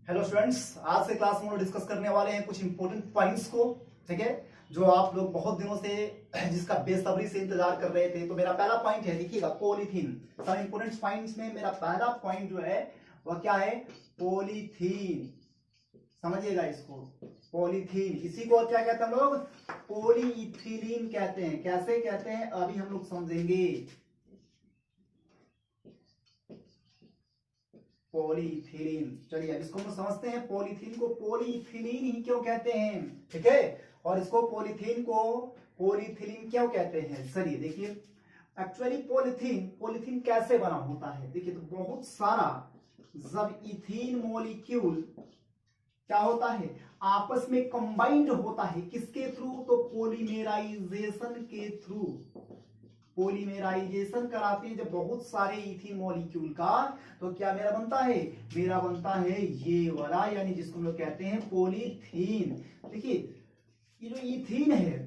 Hello students, आज से class में हम डिस्कस करने वाले हैं कुछ इंपॉर्टेंट पॉइंट्स को। ठीक है, जो आप लोग बहुत दिनों से जिसका बेसब्री से इंतजार कर रहे थे। तो मेरा पहला पॉइंट है, देखिएगा, पॉलीथीन। सब इंपॉर्टेंट पॉइंट्स में मेरा पहला पॉइंट जो है वह क्या है? पॉलीथीन। समझिएगा इसको, पॉलीथीन। इसी को क्या कहते हैं हम लोग? पॉलीइथिलीन कहते हैं। कैसे कहते हैं अभी हम लोग समझेंगे। पॉलीइथिलीन, चलिए अब इसको हम समझते हैं। पॉलीथीन को पॉलीइथिलीन ही क्यों कहते हैं? ठीक है, और इसको पॉलीथीन को पॉलीइथिलीन क्यों कहते हैं? चलिए देखिए, एक्चुअली पॉलीथीन कैसे बना होता है। देखिए, तो बहुत सारा जब इथीन मॉलिक्यूल क्या होता है, आपस में कंबाइंड होता है। किसके थ्रू? तो पॉलीमेराइजेशन के थ्रू। पॉलीमेराइजेशन कराते हैं जब बहुत सारे इथीन मॉलिक्यूल का, तो क्या मेरा बनता है? मेरा बनता है ये वाला, यानी जिसको हम लोग कहते हैं पॉलीथीन। देखिए, ये जो इथीन है,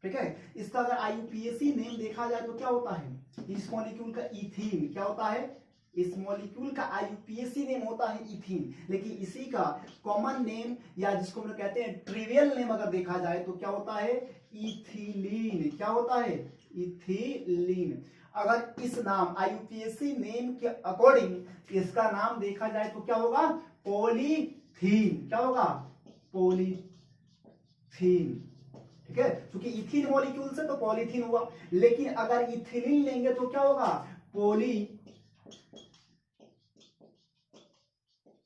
ठीक है, इसका अगर आईयूपीएसी नेम देखा जाए तो क्या होता है? इस मॉलिक्यूल का इथीन क्या होता है? इस मॉलिक्यूल का आईयूपीएसी नेम होता है इथीन। लेकिन इसी का कॉमन नेम या जिसको हम लोग कहते हैं ट्रिवियल नेम अगर देखा जाए तो क्या होता है? इथिलीन। क्या होता है? इथिलीन। अगर इस नाम आईयूपीएसी नेम के अकॉर्डिंग इसका नाम देखा जाए तो क्या होगा? पॉलीथीन। क्या होगा? पॉलीथीन। ठीक है, क्योंकि इथीन मॉलिक्यूल से तो पॉलीथीन हुआ। लेकिन अगर इथिलीन लेंगे तो क्या होगा? पॉली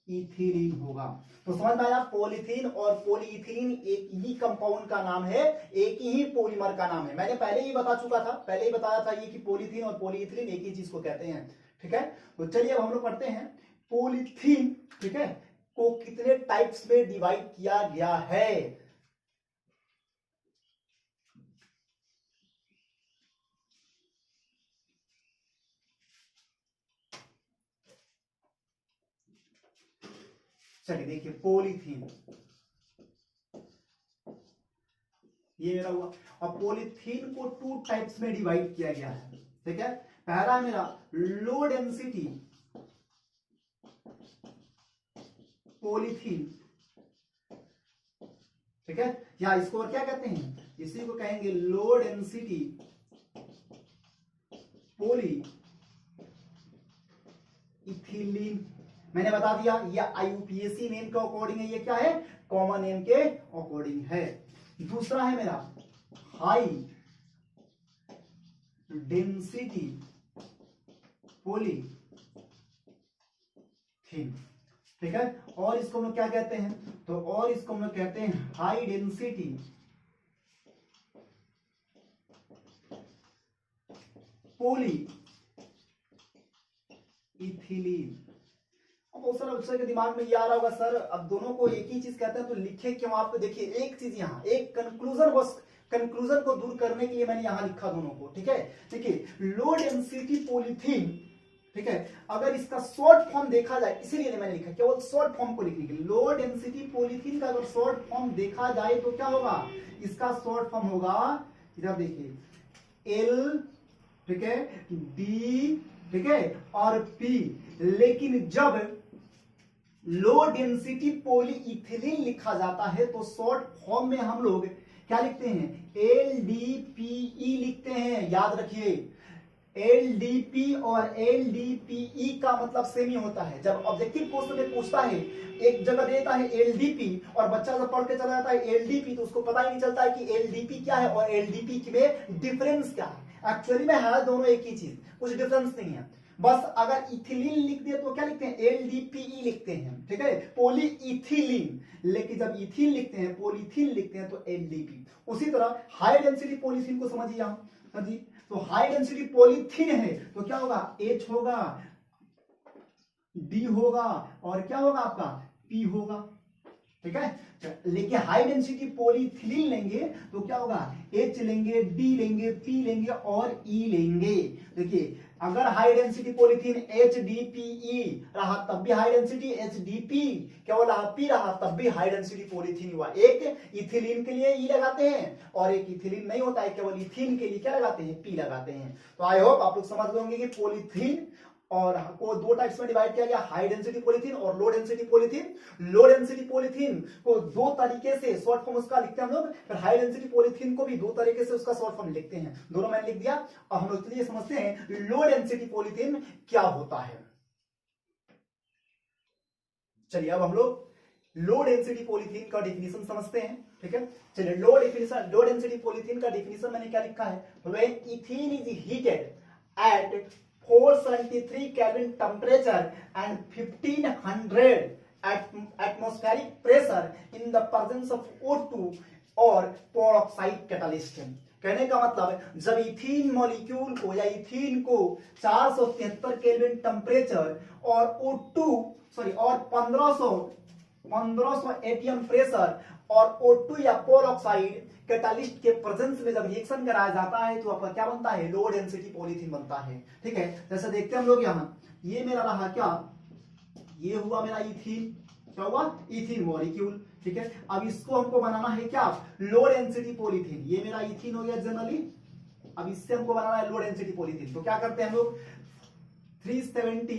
इथिलीन होगा। तो समझ में आया, पॉलीथीन और पॉलीइथिलीन एक ही कंपाउंड का नाम है, एक ही पॉलीमर का नाम है। मैंने पहले ही बता चुका था, पहले ही बताया था ये कि पॉलीथीन और पॉलीइथिलीन एक ही चीज को कहते हैं। ठीक है, तो चलिए अब हम लोग पढ़ते हैं पॉलीथीन, ठीक है, को कितने टाइप्स में डिवाइड किया गया है। चलिए देखिए, पॉलीथीन ये मेरा हुआ। और पॉलीथीन को टू टाइप्स में डिवाइड किया गया है। ठीक है, पहला है मेरा लो डेंसिटी पॉलीथीन। ठीक है, या इसको और क्या कहते हैं? इसी को कहेंगे लो डेंसिटी पॉली इथिलीन। मैंने बता दिया, ये आईयूपीएसी नेम के अकॉर्डिंग है, ये क्या है? कॉमन नेम के अकॉर्डिंग है। दूसरा है मेरा हाई डेंसिटी पॉलीथीन। ठीक है, और इसको हम लोग क्या कहते हैं? तो और इसको हम लोग कहते हैं हाई डेंसिटी पॉली इथिलीन। अब बहुत सारा बच्चों के दिमाग में ये आ रहा होगा, सर अब दोनों को एक ही चीज कहते हैं तो लिखे क्यों? आपको देखिए, एक चीज यहाँ, एक कंक्लूजन, बस कंक्लूजन को दूर करने के लिए मैंने यहां लिखा दोनों को। ठीक है, देखिए, लो डेंसिटी पॉलीथीन, ठीक है, अगर इसका शॉर्ट फॉर्म देखा जाए, इसीलिए मैंने लिखा केवल शॉर्ट फॉर्म को लिखने के लिए। लो डेंसिटी पॉलीथीन का अगर शॉर्ट फॉर्म देखा जाए तो क्या होगा? इसका शॉर्ट फॉर्म होगा, इधर देखिए, एल, ठीक है, डी, ठीक है, और पी। लेकिन जब लो डेंसिटी पॉलीइथिलीन लिखा जाता है तो शॉर्ट फॉर्म में हम लोग क्या लिखते हैं? LDPE लिखते हैं। याद रखिए, LDP और LDPE का मतलब सेम ही होता है। जब ऑब्जेक्टिव क्वेश्चन में पूछता है, एक जगह देता है LDP और बच्चा जब पढ़ के चला जाता है LDP, तो उसको पता ही नहीं चलता है कि LDP क्या है और LDP में डिफरेंस क्या है। एक्चुअली में है दोनों एक ही चीज, कुछ डिफरेंस नहीं है। बस अगर इथिलीन लिख दिया तो क्या लिखते हैं? LDPE लिखते हैं। ठीक है, पॉलीइथिलीन। लेकिन जब इथिन लिखते हैं, पॉलीथीन लिखते हैं, तो LDP। उसी तरह हाई डेंसिटी पॉलीथीन को समझिए आप जी। तो हाई डेंसिटी पॉलीथीन है तो क्या होगा? H होगा, D होगा, और क्या होगा आपका? P होगा। ठीक है, लेकिन हाई डेंसिटी पॉलीथिलीन लेंगे तो क्या होगा? H लेंगे, D लेंगे, P लेंगे और E लेंगे। देखिए, अगर हाई डेंसिटी पॉलीथीन HDPE रहा तब भी हाई डेंसिटी, HDP केवल P रहा तब भी हाई डेंसिटी पॉलीथीन हुआ। एक इथिलीन के लिए E लगाते हैं और एक इथिलीन नहीं होता है, केवल इथिन के लिए क्या लगाते हैं? P लगाते हैं। तो आई होप आप लोग समझ गए होंगे कि पॉलीथीन और को दो टाइप्स में डिवाइड किया गया, हाई डेंसिटी पॉलीथीन और लो डेंसिटी पॉलीथीन। लो डेंसिटी पॉलीथीन को दो तरीके से शॉर्ट फॉर्म उसका लिखते हैं हम लोग, फिर हाई डेंसिटी पॉलीथीन को भी दो तरीके से उसका शॉर्ट फॉर्म लिखते हैं, दोनों मैंने लिख दिया। और हम लोग चलिए समझते हैं लो डेंसिटी पॉलीथीन क्या होता है। चलिए अब हम लोग लो डेंसिटी पॉलीथीन का डेफिनेशन समझते हैं, ठीक है। चलिए लो डेंसिटी पॉलीथीन का डेफिनेशन मैंने क्या लिखा है, when ethene is heated at 473 kelvin temperature and 1500 atmospheric pressure in the presence of O2 और peroxide catalyst। कहने का मतलब जब इथीन मॉलिक्यूल को या इथीन को 473 केल्विन टेम्परेचर और और 1500 एटीएम प्रेशर और O2 या पेरोक्साइड कैटालिस्ट के प्रेजेंस में जब रिएक्शन कराया जाता है तो आपका क्या बनता है, लो डेंसिटी पॉलीथीन बनता है, ठीक है। जैसे देखते हैं हम लोग यहाँ, ये मेरा रहा क्या, ये हुआ मेरा इथीन, क्या हुआ, इथीन मॉलिक्यूल, ठीक है। अब इसको हमको बनाना है क्या, लो डेंसिटी पॉलीथीन। ये मेरा इथीन हो गया जनरली, अब इससे हमको बनाना है लो डेंसिटी पॉलीथीन। तो क्या करते हैं हम लोग, 370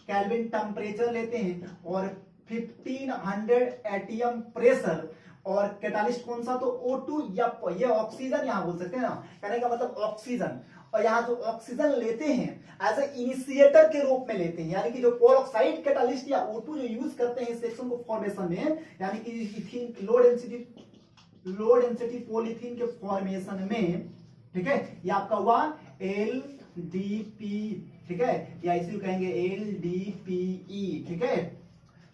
केल्विन टेम्परेचर लेते हैं और 1500 एटीएम प्रेशर और कैटालिस्ट कौन सा, तो O2 या ये ऑक्सीजन यहां बोल सकते हैं ना, कहने का मतलब ऑक्सीजन। और यहाँ जो ऑक्सीजन लेते हैं एज ए इनिशिएटर के रूप में लेते हैं, यानी कि जो पेरोक्साइड कैटालिस्ट या O2 जो यूज करते हैं इस सेक्शन को फॉर्मेशन में, यानी कि इथीन लो डेंसिटी पॉलीथीन के फॉर्मेशन में, ठीक है। ये आपका हुआ LDP, ठीक है, या इसी को कहेंगे LDPE, ठीक है।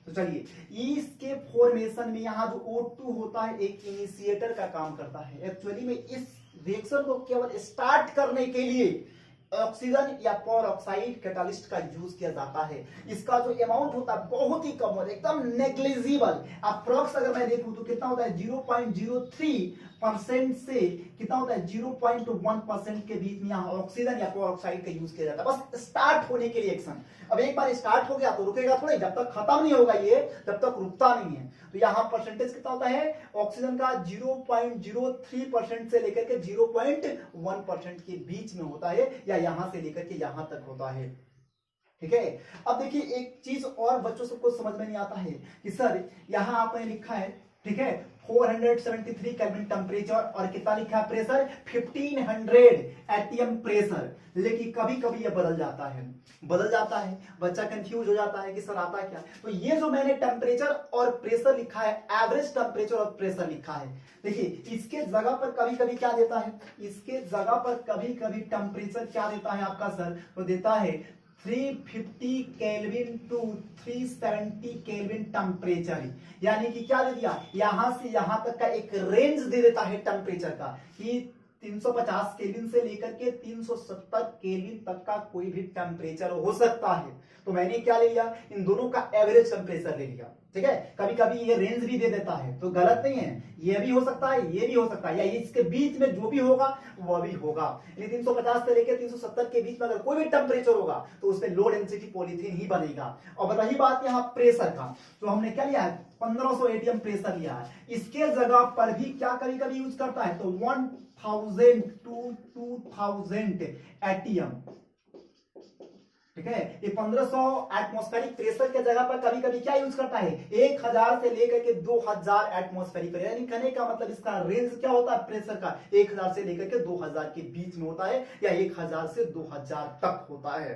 तो चलिए इसके फॉर्मेशन में यहाँ जो O2 होता है एक इनिशिएटर का काम करता है। एक्चुअली में इस रिएक्शन को केवल स्टार्ट करने के लिए ऑक्सीजन या पेरोक्साइड कैटालिस्ट का यूज किया जाता है। इसका जो अमाउंट होता है बहुत ही कम होता है, एकदम नेग्लिजिबल। अप्रॉक्स अगर मैं देखूं तो कितना होता है, 0.03% से कितना होता है, 0.1% के बीच में यहाँ ऑक्सीजन या पेरोक्साइड का यूज किया जाता है, बस स्टार्ट होने के लिए एक्शन। अब एक बार स्टार्ट हो गया तो रुकेगा थोड़ी, जब तक खत्म नहीं होगा ये तब तक रुकता नहीं है। तो यहाँ परसेंटेज कितना होता है ऑक्सीजन का, 0.03% से लेकर के 0.1% के बीच में होता है, या यहां से लेकर के यहां तक होता है, ठीक है। अब देखिए एक चीज और बच्चों सबको समझ में नहीं आता है कि सर यहां आपने लिखा है, ठीक है, 473 केल्विन टेम्परेचर और कितना लिखा है प्रेशर, 1500 एटीएम प्रेशर। लेकिन कभी कभी ये बदल जाता है, बच्चा कंफ्यूज हो जाता है कि सर आता क्या। तो ये जो मैंने टेम्परेचर और प्रेशर लिखा है, एवरेज टेम्परेचर और प्रेशर लिखा है, देखिए इसके जगह पर कभी कभी क्या देता है, इसके जगह पर कभी कभी टेम्परेचर क्या देता है आपका सर, तो देता है 350 केल्विन टू 370 केल्विन टेम्परेचर। यानी कि क्या दे दिया, यहां से यहां तक का एक रेंज दे देता है टेम्परेचर का, कि 350 केल्विन से लेकर के 370 केल्विन तक का कोई भी टेम्परेचर हो सकता है। तो मैंने क्या ले लिया, इन दोनों का एवरेज टेम्परेचर ले लिया, ठीक है। कभी कभी ये रेंज भी दे देता है तो गलत नहीं है, ये भी हो सकता है, ये भी हो सकता है, या इसके बीच में जो भी होगा वह भी होगा। 350 से लेकर 370 के बीच में अगर कोई भी टेम्परेचर होगा तो उसमें लो डेंसिटी पॉलीथीन ही बनेगा। और रही बात यहाँ प्रेशर का, तो हमने क्या लिया है, 1500 एटीएम प्रेशर लिया है। इसके जगह पर भी क्या कभी कभी यूज करता है, तो 1000 टू 2000 एटीएम, ठीक है। ये 1500 एटमॉस्फेरिक प्रेशर के जगह पर कभी कभी क्या यूज करता है, 1000 से लेकर के 2000 एटमॉस्फेरिक प्रेशर। यानी कहने का मतलब इसका रेंज क्या होता है प्रेशर का, 1000 से लेकर के 2000 के बीच में होता है, या 1000 से 2000 तक होता है,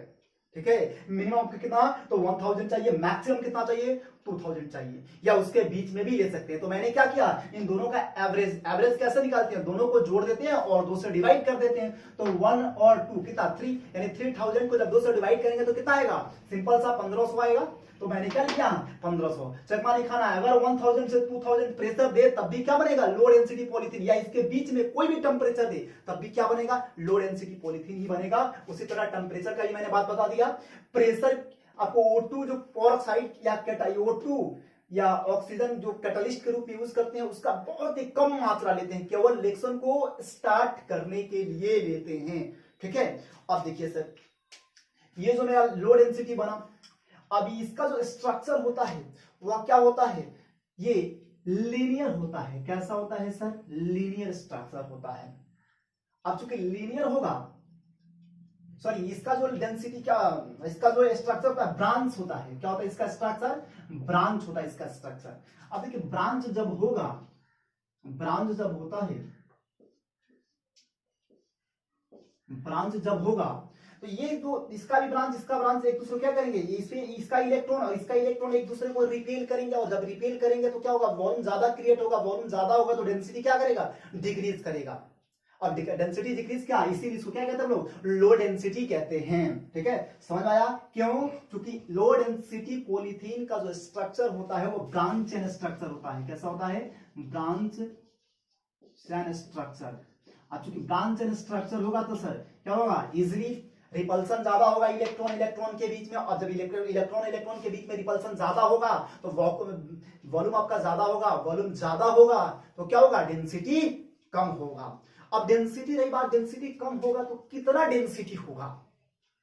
ठीक है। मिनिमम कितना, तो 1000 चाहिए, मैक्सिमम कितना चाहिए, 2000 चाहिए, या उसके बीच में भी ले सकते हैं। तो मैंने क्या किया, इन दोनों का एवरेज कैसे निकालते हैं, दोनों को जोड़ देते हैं और 2 से डिवाइड कर देते हैं। तो 1 और 2 कितना, 3, यानी 3000 को जब 2 से डिवाइड करेंगे तो कितना आएगा, सिंपल सा 1500 आएगा। तो मैंने क्या लिखा, 1500 चकमा लिखाना है। अगर 1000 से 2000 प्रेशर दे तब भी क्या बनेगा, लो डेंसिटी पॉलीथीन, या इसके बीच में कोई भी टेम्परेचर दे तब भी क्या बनेगा, लो डेंसिटी पॉलीथीन ही बनेगा। उसी तरह टेम्परेचर का ही मैंने बात बता दिया। प्रेशर आपको O2 जो पेरोक्साइड या O2 या ऑक्सीजन जो कैटालिस्ट के रूप में यूज करते हैं उसका बहुत ही कम मात्रा लेते हैं, केवल रिएक्शन को स्टार्ट करने के लिए लेते हैं, ठीक है। अब देखिए सर, ये जो मेरा लो डेंसिटी बना, अभी इसका जो स्ट्रक्चर होता है वह क्या होता है, ये लीनियर होता है। कैसा होता है सर, लीनियर स्ट्रक्चर होता है। अब चूंकि लीनियर होगा सॉरी इसका जो डेंसिटी क्या, इसका जो स्ट्रक्चर होता है ब्रांच होता है, क्या होता है इसका स्ट्रक्चर, ब्रांच होता है इसका स्ट्रक्चर। अब देखिए ब्रांच जब होगा, ब्रांच जब होता है, ब्रांच जब होगा तो ये जो इसका भी ब्रांच इसका ब्रांच एक दूसरे को क्या करेंगे, इसमें इसका इलेक्ट्रॉन और इसका इलेक्ट्रॉन एक दूसरे को रिपेल करेंगे, और जब रिपेल करेंगे तो क्या होगा, वॉल्यूम ज्यादा क्रिएट होगा, वॉल्यूम ज्यादा होगा तो डेंसिटी क्या करेगा, डिक्रीज करेगा। अब डेंसिटी डिक्रीज क्या, इसीलिए इसको क्या कहते हैं हम लोग, लो डेंसिटी कहते हैं। ठीक है, समझ में आया क्यों, क्योंकि लो डेंसिटी पॉलीथीन का जो स्ट्रक्चर होता है वो ब्रांच चेन स्ट्रक्चर होता है। कैसा होता है, ब्रांच चेन स्ट्रक्चर। अब चूंकि ब्रांच चेन स्ट्रक्चर होगा तो सर क्या होगा, इजिली रिपल्सन ज्यादा होगा इलेक्ट्रॉन इलेक्ट्रॉन के बीच में, और जब इलेक्ट्रॉन इलेक्ट्रॉन के बीच में रिपल्सन ज्यादा होगा तो वॉल्यूम आपका ज्यादा होगा, वॉल्यूम ज्यादा होगा तो क्या होगा, डेंसिटी कम होगा। अब डेंसिटी रही बात, डेंसिटी कम होगा तो कितना डेंसिटी होगा,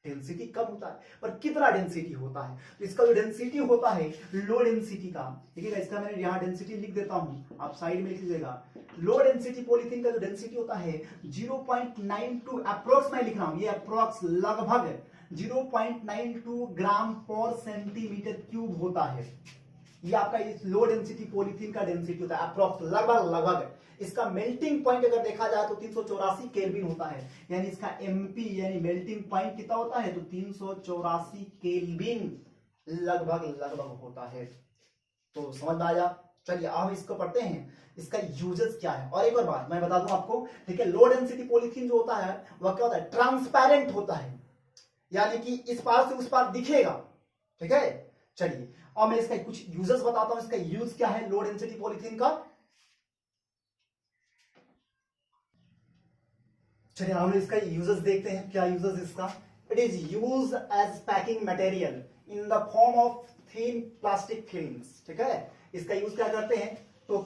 डेंसिटी कम होता है पर कितना डेंसिटी होता है, तो इसका जो डेंसिटी होता है लो डेंसिटी का, देखिएगा इसका मैंने यहाँ डेंसिटी लिख देता हूं, आप साइड में लिख लीजिएगा। लो डेंसिटी पॉलीथीन का जो डेंसिटी होता है 0.92, अप्रोक्स मैं लिख रहा हूं, ये अप्रोक्स लगभग 0.92 ग्राम पर सेंटीमीटर क्यूब होता है। ये आपका इस लो डेंसिटी पॉलीथीन का डेंसिटी होता है अप्रोक्स, लगभग लगभग। इसका मेल्टिंग पॉइंट अगर देखा जाए तो 384 केल्विन होता है, यानी इसका एमपी यानी मेल्टिंग पॉइंट कितना होता है, तो 384 केल्विन लगभग लगभग होता है। तो समझ में आया। चलिए अब इसको पढ़ते हैं, इसका यूजेस क्या है। और एक और बात मैं बता दूं आपको, ठीक है, लो डेंसिटी पॉलीथीन जो होता है वह क्या होता है, ट्रांसपेरेंट होता है, यानी कि इस पार से उस पार दिखेगा। ठीक है, चलिए और मैं इसका कुछ यूजेस बताता हूं, इसका यूज क्या है लो डेंसिटी पॉलीथीन का। चलिए हम इसका यूजेस देखते हैं, क्या यूजेस इसका। It is use as packing material in the form of thin plastic films. ठीक है, इसका यूज क्या करते हैं, तो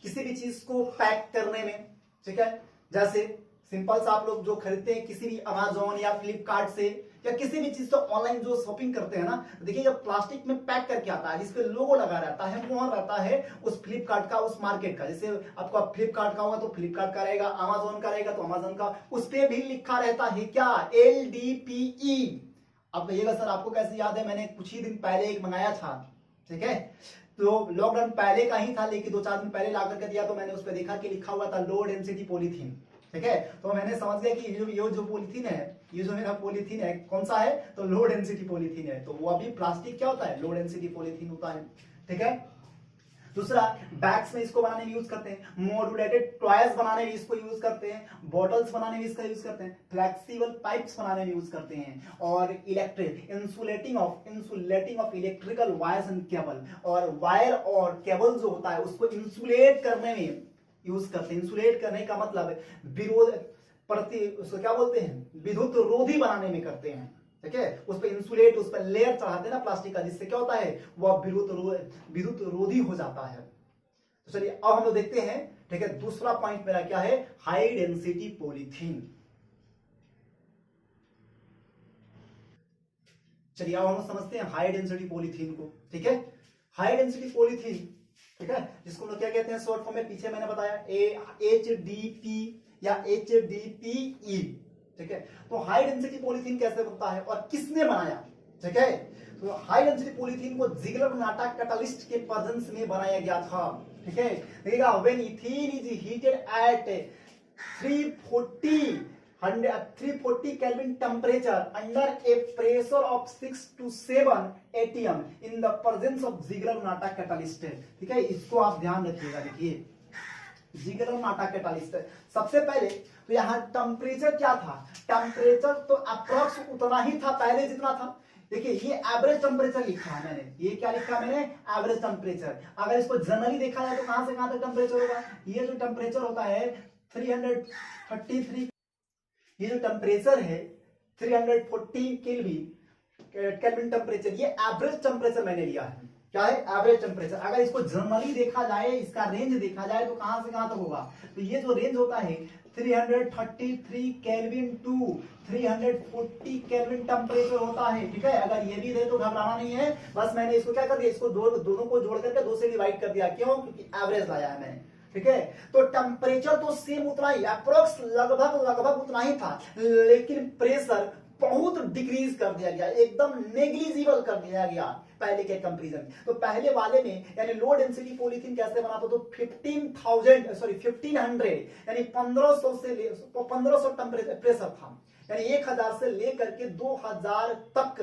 किसी भी चीज को पैक करने में, ठीक है, जैसे सिंपल सा आप लोग जो खरीदते हैं किसी भी अमेजोन या फ्लिपकार्ट से या किसी भी चीज से ऑनलाइन जो शॉपिंग करते हैं ना, देखिए जब प्लास्टिक में पैक करके आता है जिसपे लोगो लगा रहता है, कौन रहता है, उस फ्लिपकार्ट का, उस मार्केट का। जैसे आपको फ्लिपकार्ट का होगा तो फ्लिपकार्ट का रहेगा, अमेजोन का रहेगा तो अमेजोन का, उस पे भी लिखा रहता है क्या, LDPE। अब कहिएगा सर आपको कैसे याद है, मैंने कुछ ही दिन पहले एक मंगाया था। ठीक है, तो लॉकडाउन पहले का ही था, लेकिन 2-4 दिन पहले ला करके दिया तो मैंने उस पर देखा कि लिखा हुआ था लो डेंसिटी पॉलीथीन। ठीक है, तो मैंने समझ गया कि ये जो पॉलीथीन है, ये जो मेरा पॉलीथीन है कौन सा है, तो लो डेंसिटी पॉलीथीन है। तो वो अभी प्लास्टिक क्या होता है, लो डेंसिटी पॉलीथीन होता है। ठीक है, दूसरा बैग्स में इसको बनाने में यूज करते हैं, मॉड्यूलेटेड टॉयज बनाने में इसको यूज करते हैं, बॉटल्स बनाने में इसका यूज करते हैं, फ्लेक्सिबल पाइप्स बनाने में यूज करते हैं, और electric insulating of electrical wires and cable, और वायर और केबल जो होता है उसको इंसुलेट करने में यूज करते हैं। इंसुलेट करने का मतलब विरोध प्रति, उसको क्या बोलते हैं, विद्युत रोधी बनाने में करते हैं। ठीक है, उस पर इंसुलेट, उस पर लेयर चढ़ाते हैं ना प्लास्टिक का, जिससे क्या होता है वह विद्युत रोधी हो जाता है। तो चलिए अब हम लोग देखते हैं। ठीक है, दूसरा पॉइंट मेरा क्या है, हाई डेंसिटी पॉलीथीन। चलिए अब हम समझते हैं हाई डेंसिटी पॉलीथीन को। ठीक है, हाई डेंसिटी पॉलीथीन, ठीक है, जिसको हम लोग क्या कहते हैं शॉर्ट फॉर्म में, पीछे मैंने बताया HDP या HDPE। ठीक है, तो हाई डेंसिटी पॉलीथीन कैसे बनता है और किसने बनाया। ठीक है, तो हाई डेंसिटी पॉलीथीन को जिगलर नाटा कैटलिस्ट के प्रेजेंस में बनाया गया था। ठीक है, देखिएगा, when ethane is heated at 340 Kelvin temperature under a pressure of 6 to 7 atm in the presence of Ziegler-Natta catalyst। ठीक है, इसको आप ध्यान रखिएगा। देखिए Ziegler-Natta catalyst, सबसे पहले तो यहाँ टेम्परेचर क्या था, टेम्परेचर तो अप्रोक्स उतना ही था पहले जितना था। देखिए ये एवरेज टेम्परेचर लिखा है मैंने, ये क्या लिखा है मैंने, एवरेज टेम्परेचर। अगर इसको जनरली देखा जाए तो कहां से कहां तक टेम्परेचर होगा, ये जो टेम्परेचर होता है 333, ये जो टेम्परेचर है 340 केल्विन टेम्परेचर, ये एवरेज टेम्परेचर मैंने लिया है। क्या है, एवरेज टेम्परेचर। अगर इसको जनरली देखा जाए, इसका रेंज देखा जाए तो कहां से कहां तक होगा, तो ये जो रेंज होता है 333 केल्विन टू 340 केल्विन टेम्परेचर होता है। ठीक है, अगर ये भी दे तो घबराना नहीं है, बस मैंने इसको क्या कर दिया, इसको दोनों को जोड़ करके 2 से डिवाइड कर दिया। क्यों, क्योंकि एवरेज लाया है मैंने। ठीक है, तो टेम्परेचर तो सेम उतना ही, अप्रोक्स लगभग उतना ही था, लेकिन प्रेशर बहुत डिक्रीज कर दिया गया, एकदम नेग्लिजिबल कर दिया गया पहले के कंपैरिजन। तो पहले वाले में यानी लो डेंसिटी पॉलीथीन कैसे बना था, तो 1500 यानी 1500 से 1500 टेम्परेचर था, यानी 1000 से लेकर के 2000 तक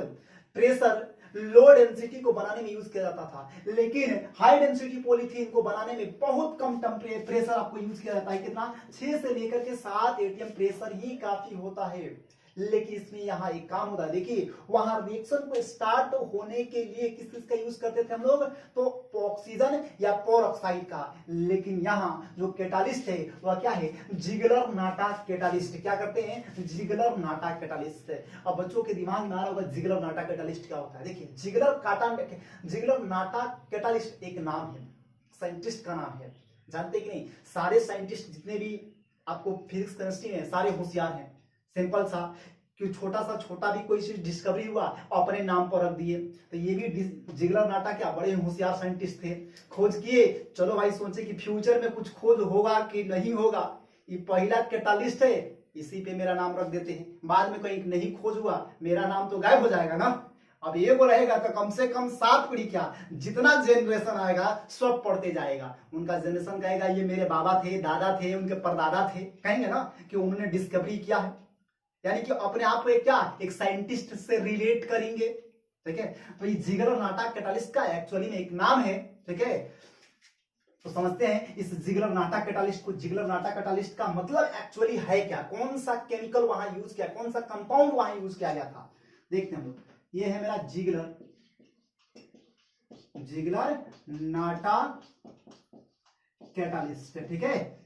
प्रेशर लो डेंसिटी को बनाने में यूज किया जाता था। लेकिन हाई डेंसिटी पॉलीथीन को बनाने में बहुत कम प्रेशर आपको यूज किया जाता है। कितना, 6 से लेकर के 7 एटीएम प्रेशर ही काफी होता है। लेकिन इसमें यहाँ एक काम होता है, देखिए वहां रिएक्शन को स्टार्ट होने के लिए किस चीज का यूज करते थे हम लोग, तो ऑक्सीजन या पेरोक्साइड का। लेकिन यहाँ जो कैटालिस्ट है वह क्या है, जिगलर नाटा कैटालिस्ट। क्या करते हैं, जिगलर नाटा कैटालिस्ट। अब बच्चों के दिमाग में आ रहा होगा जिगलर नाटा कैटालिस्ट क्या होता है। देखिए जिगलर नाटा कैटालिस्ट एक नाम है, साइंटिस्ट का नाम है, जानते कि नहीं। सारे साइंटिस्ट जितने भी आपको फिजिक्स केमिस्ट्री में सारे होशियार हैं। सिंपल सा, कि छोटा भी कोई चीज डिस्कवरी हुआ अपने नाम पर रख दिए। तो ये भी जिगलर नाटा क्या बड़े होशियार साइंटिस्ट थे, खोज किए। चलो भाई सोचे कि फ्यूचर में कुछ खोज होगा कि नहीं होगा, ये पहला कैटालिस्ट है, इसी पे मेरा नाम रख देते हैं। बाद में कहीं नहीं खोज हुआ, मेरा नाम तो गायब हो जाएगा ना। अब ये वो रहेगा तो कम से कम 7 पीढ़ी क्या, जितना जेनरेशन आएगा सब पढ़ते जाएगा। उनका जेनरेशन कहेगा ये मेरे बाबा थे, दादा थे, उनके परदादा थे, कहेंगे ना कि उन्होंने डिस्कवरी किया है। यानी कि अपने आप को क्या, एक साइंटिस्ट से रिलेट करेंगे। ठीक है, तो ये जिगलर नाटा कैटालिस्ट का एक्चुअली में एक नाम है। ठीक है, तो समझते हैं इस जिगलर नाटा कैटालिस्ट को। जिगलर नाटा कैटालिस्ट का मतलब एक्चुअली है क्या, कौन सा केमिकल वहां यूज किया, कौन सा कंपाउंड वहां यूज किया गया था। देखते हैं हम लोग, ये है मेरा जिगलर नाटा कैटालिस्ट। ठीक है,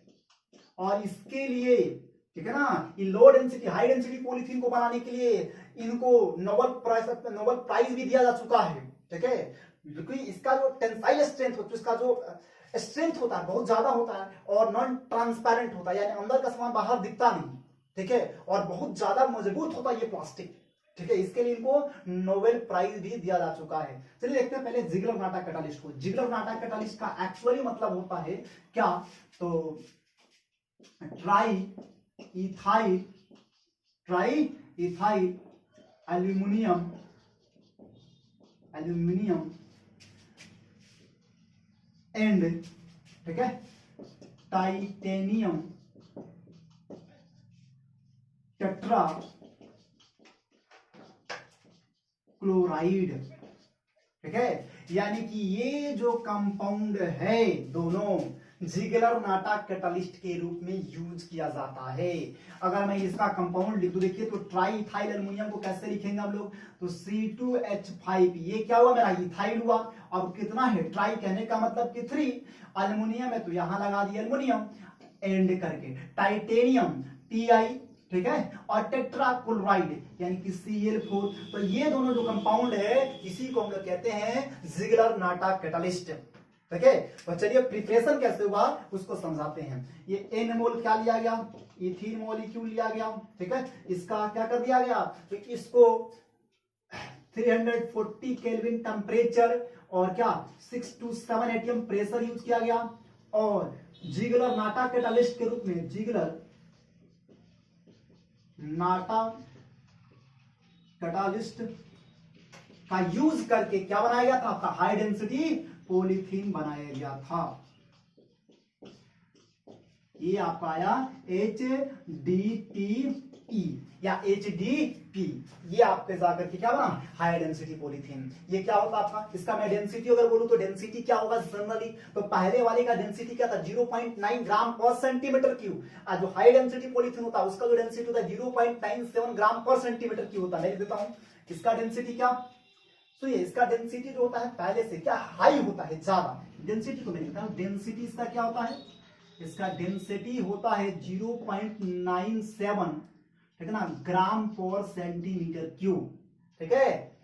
और इसके लिए, ठीक है ना, ये low density high density polythene को बनाने के लिए इनको नोबेल प्राइज भी दिया जा चुका है। ठीक है, क्योंकि इसका जो टेंसाइल स्ट्रेंथ होता है, इसका जो स्ट्रेंथ होता है बहुत ज्यादा होता है, और नॉन ट्रांसपेरेंट होता है, यानी अंदर का सामान बाहर दिखता नहीं। ठीक है, और बहुत ज्यादा मजबूत होता है ये प्लास्टिक। ठीक है, इसके लिए इनको नोबेल प्राइज भी दिया जा चुका है। चलिए देखते हैं पहले जिगलर नाटा कैटालिस्ट को। जिगलर नाटा कैटालिस्ट का एक्चुअली मतलब होता है क्या, तो ट्राई इथाइल एल्यूमिनियम एंड, ठीक है, टाइटेनियम टेट्रा क्लोराइड। ठीक है, यानी कि ये जो कंपाउंड है दोनों जिगलर नाटा कैटालिस्ट के रूप में यूज किया जाता है। अगर मैं इसका कंपाउंड लिख दूं, देखिए तो ट्राई इथाइल एल्युमिनियम को कैसे लिखेंगे हम लोग, तो C2H5, ये क्या हुआ मेरा इथाइल हुआ। अब कितना है, ट्राई कहने का मतलब कि 3, एल्युमिनियम है तो यहां लगा दिया एल्युमिनियम एंड करके, टाइटेनियम Ti, ठीक है, और टेट्राक्लोराइड यानी कि Cl4। तो ये दोनों जो कंपाउंड है इसी को हम लोग कहते हैं जिगलर नाटा कैटालिस्ट। ठीक है, तो चलिए प्रिपरेशन कैसे हुआ उसको समझाते हैं। ये N मोल क्या लिया गया, इथीन मॉलिक्यूल लिया गया। ठीक है, इसका क्या कर दिया गया, तो इसको 340 केल्विन टेम्परेचर और क्या 6 to 7 एटीएम प्रेशर यूज किया गया। और जिगलर नाटा कैटालिस्ट के रूप में जिगलर नाटा कैटालिस्ट का यूज करके क्या बनाया गया था, आपका हाई डेंसिटी पॉलीथीन बनाया गया था। ये आपका आया HDPE या HDP, ये आपके जाकर के क्या बना, हाई डेंसिटी पॉलीथीन। ये क्या होता आपका, इसका मैं डेंसिटी अगर बोलूं तो डेंसिटी क्या होगा जनरली, तो पहले वाले का डेंसिटी क्या था 0.9 ग्राम पर सेंटीमीटर क्यूब। आज जो हाई डेंसिटी पॉलीथीन होता है उसका जो डेंसिटी होता है 0.97 ग्राम पर सेंटीमीटर क्यूब होता है। मैं देता हूं इसका डेंसिटी क्या, तो ये इसका डेंसिटी जो होता है पहले से क्या हाई होता है, ज्यादा। डेंसिटी को मैं लिखता हूं, डेंसिटी इसका क्या होता है, इसका डेंसिटी होता है 0.97, ठीक है ना, ग्राम पर सेंटीमीटर क्यूब। ठीक है,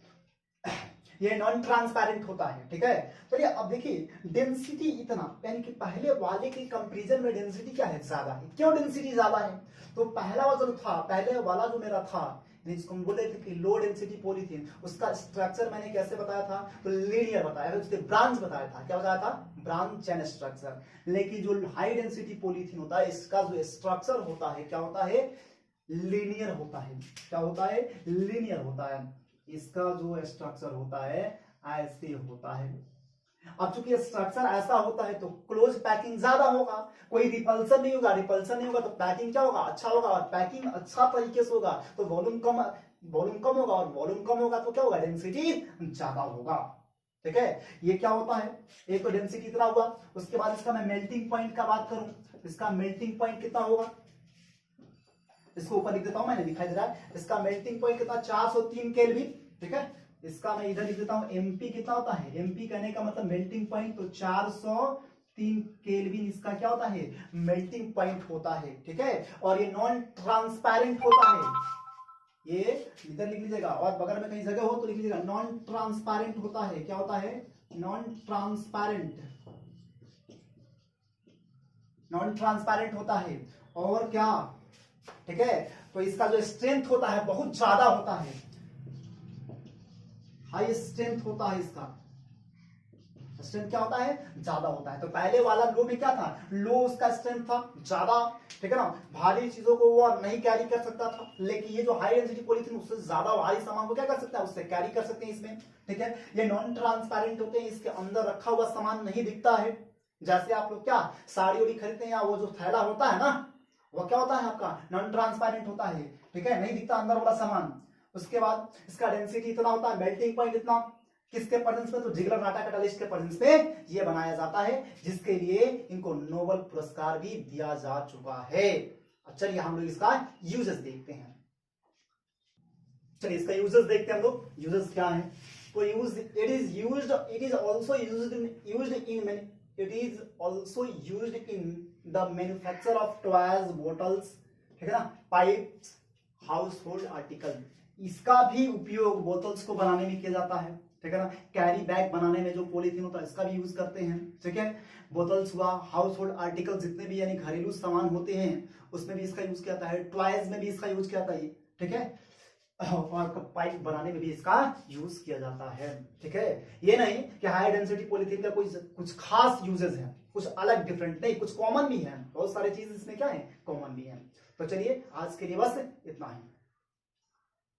ये नॉन ट्रांसपेरेंट होता है। ठीक है, चलिए अब देखिए डेंसिटी इतना, यानी कि पहले वाले के कंपैरिजन में डेंसिटी क्या है, ज्यादा है। क्यों डेंसिटी ज्यादा है, तो पहला वाला जो था, पहले वाला जो मेरा था जिसको हम बोले थे कि लो डेंसिटी पॉलीथीन, उसका स्ट्रक्चर मैंने कैसे बताया था, तो लीनियर बताया था, उसके ब्रांच बताया था। क्या बताया था, ब्रांच चेन स्ट्रक्चर। लेकिन जो हाई डेंसिटी पॉलीथीन होता है इसका जो स्ट्रक्चर होता है क्या होता है, लीनियर होता है। क्या होता है? लीनियर होता है। इसका जो स्ट्रक्चर होता है ऐसे होता है। अब चूंकि स्ट्रक्चर ऐसा होता है तो क्लोज पैकिंग ज्यादा होगा, कोई रिपल्सन नहीं होगा, रिपल्सन नहीं होगा तो पैकिंग क्या होगा? अच्छा होगा, और पैकिंग अच्छा तरीके से होगा तो वॉल्यूम कम होगा, और वॉल्यूम कम होगा तो क्या होगा? डेंसिटी ज्यादा होगा। ठीक है, ये क्या होता है? एक तो डेंसिटी इतना हुआ, उसके बाद इसका मैं मेल्टिंग पॉइंट का बात करूं, इसका मेल्टिंग पॉइंट कितना होगा? इसको ऊपर लिख देता हूं, मैंने दिखाई दे रहा है। इसका मेल्टिंग पॉइंट कितना? 403 केल्विन। ठीक है, इसका मैं इधर लिख देता हूं एमपी कितना होता है? एमपी कहने का मतलब मेल्टिंग पॉइंट, तो 403 केल्विन इसका क्या होता है? मेल्टिंग पॉइंट होता है। ठीक है, और ये नॉन ट्रांसपेरेंट होता है, ये इधर लिख लीजिएगा, और बगल में कहीं जगह हो तो लिख लीजिएगा नॉन ट्रांसपेरेंट होता है। क्या होता है? नॉन ट्रांसपेरेंट, नॉन ट्रांसपेरेंट होता है। और क्या? ठीक है, तो इसका जो स्ट्रेंथ होता है बहुत ज्यादा होता है, हाई स्ट्रेंथ होता है। इसका स्ट्रेंथ क्या होता है? ज्यादा होता है। तो पहले वाला लो में क्या था? लो उसका स्ट्रेंथ था ज्यादा, ठीक है ना, भारी चीजों को वो नहीं कैरी कर सकता था, लेकिन ये जो हाई डेंसिटी पॉलीथीन उससे ज्यादा भारी सामान को क्या कर सकता है? उससे कैरी कर सकते हैं इसमें। ठीक है, ये नॉन ट्रांसपेरेंट होते हैं, इसके अंदर रखा हुआ सामान नहीं दिखता है। जैसे आप लोग क्या साड़ी उड़ी खरीदते हैं, या वो जो थैला होता है ना, वो क्या होता है आपका? नॉन ट्रांसपेरेंट होता है। ठीक है, नहीं दिखता अंदर वाला सामान। उसके बाद इसका डेंसिटी इतना होता है, मेल्टिंग पॉइंट इतना, किसके प्रेजेंस में? तो जिगलर नाटा कैटालिस्ट के प्रेजेंस में ये बनाया जाता है, जिसके लिए इनको नोबेल पुरस्कार भी दिया जा चुका है। अब चलिए हम लोग इसका यूजेस देखते हैं। चलिए इसका यूजेस देखते हैं हम लोग। यूजेस क्या है? तो it is also used in the manufacture of toys, bottles, ठीक है ना, पाइप्स, हाउस होल्ड आर्टिकल। इसका भी उपयोग बोतल्स को बनाने में किया जाता है। ठीक है ना, कैरी बैग बनाने में जो पॉलीथीन होता है इसका भी यूज करते हैं। ठीक है, बोतल्स हुआ, हाउस होल्ड आर्टिकल जितने भी यानी घरेलू सामान होते हैं उसमें भी इसका यूज किया जाता है, टॉयज में भी इसका यूज किया जाता है। ठीक है, और पाइप बनाने में भी इसका यूज किया जाता है। ठीक है, ये नहीं कि हाई डेंसिटी पॉलीथीन का कोई कुछ खास यूजेस है, कुछ अलग डिफरेंट नहीं, कुछ कॉमन भी है, बहुत सारे चीज इसमें क्या है? कॉमन भी है। तो चलिए आज के लिए बस इतना ही।